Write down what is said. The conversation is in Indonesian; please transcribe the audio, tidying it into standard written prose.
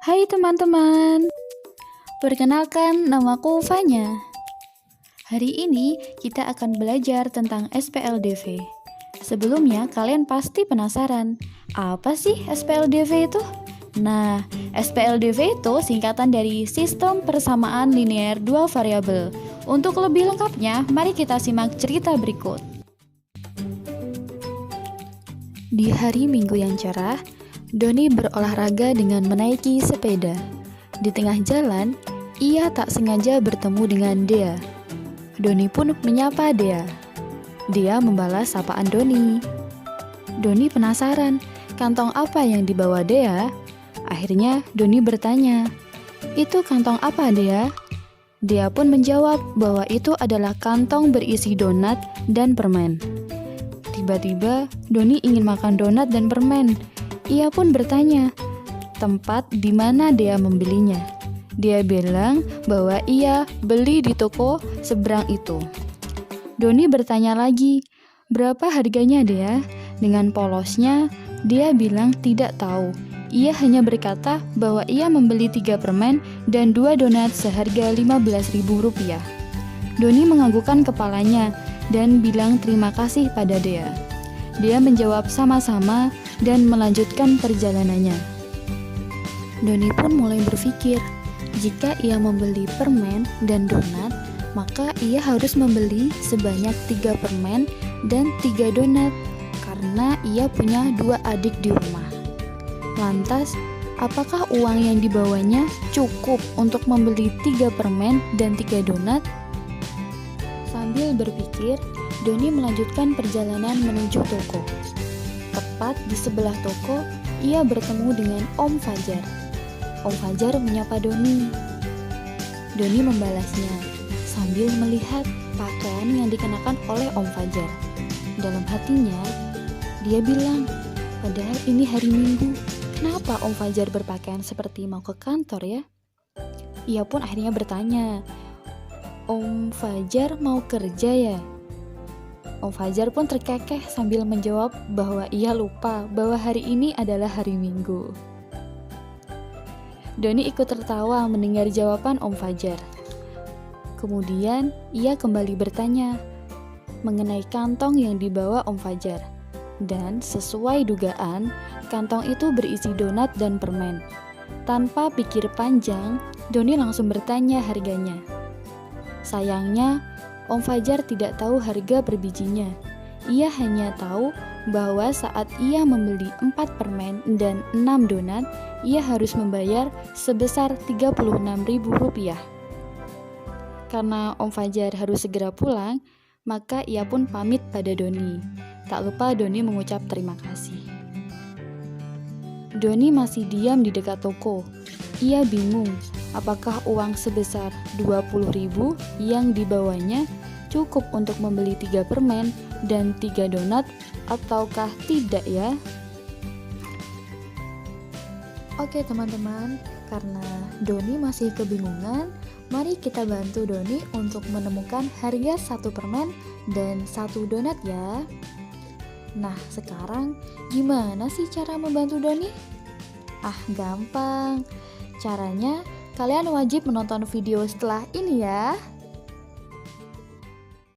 Hai teman-teman, perkenalkan namaku Fanya. Hari ini kita akan belajar tentang SPLDV. Sebelumnya kalian pasti penasaran, apa sih SPLDV itu? Nah, SPLDV itu singkatan dari Sistem Persamaan Linear Dua Variabel. Untuk lebih lengkapnya, mari kita simak cerita berikut. Di hari Minggu yang cerah, Doni berolahraga dengan menaiki sepeda. Di tengah jalan, ia tak sengaja bertemu dengan Dea. Doni pun menyapa Dea. Dea membalas sapaan Doni. Doni penasaran, kantong apa yang dibawa Dea? Akhirnya Doni bertanya, "Itu kantong apa, Dea?" Dea pun menjawab bahwa itu adalah kantong berisi donat dan permen. Tiba-tiba Doni ingin makan donat dan permen. Ia pun bertanya, tempat di mana Dea membelinya. Dia bilang bahwa ia beli di toko seberang itu. Doni bertanya lagi, "Berapa harganya, Dea?" Dengan polosnya, dia bilang tidak tahu. Ia hanya berkata bahwa ia membeli 3 permen dan 2 donat seharga Rp15.000. Doni menganggukkan kepalanya dan bilang terima kasih pada Dea. Dia menjawab sama-sama dan melanjutkan perjalanannya. Doni pun mulai berpikir, jika ia membeli permen dan donat, maka ia harus membeli sebanyak 3 permen dan 3 donat, karena ia punya 2 adik di rumah. Lantas, apakah uang yang dibawanya cukup untuk membeli 3 permen dan 3 donat? Sambil berpikir, Doni melanjutkan perjalanan menuju toko. Tepat di sebelah toko, ia bertemu dengan Om Fajar. Om Fajar menyapa Doni. Doni membalasnya sambil melihat pakaian yang dikenakan oleh Om Fajar. Dalam hatinya, dia bilang, padahal ini hari Minggu, kenapa Om Fajar berpakaian seperti mau ke kantor ya? Ia pun akhirnya bertanya, "Om Fajar mau kerja ya?" Om Fajar pun terkekeh sambil menjawab bahwa ia lupa bahwa hari ini adalah hari Minggu. Doni ikut tertawa mendengar jawaban Om Fajar. Kemudian ia kembali bertanya mengenai kantong yang dibawa Om Fajar. Dan sesuai dugaan, kantong itu berisi donat dan permen. Tanpa pikir panjang, Doni langsung bertanya harganya. Sayangnya, Om Fajar tidak tahu harga per bijinya. Ia hanya tahu bahwa saat ia membeli 4 permen dan 6 donat, ia harus membayar sebesar Rp36.000. Karena Om Fajar harus segera pulang, maka ia pun pamit pada Doni. Tak lupa Doni mengucap terima kasih. Doni masih diam di dekat toko. Ia bingung, apakah uang sebesar Rp20.000 yang dibawanya cukup untuk membeli 3 permen dan 3 donat ataukah tidak ya? Oke teman-teman, karena Doni masih kebingungan, mari kita bantu Doni untuk menemukan harga 1 permen dan 1 donat ya. Nah, sekarang gimana sih cara membantu Doni? Gampang. Caranya, kalian wajib menonton video setelah ini ya.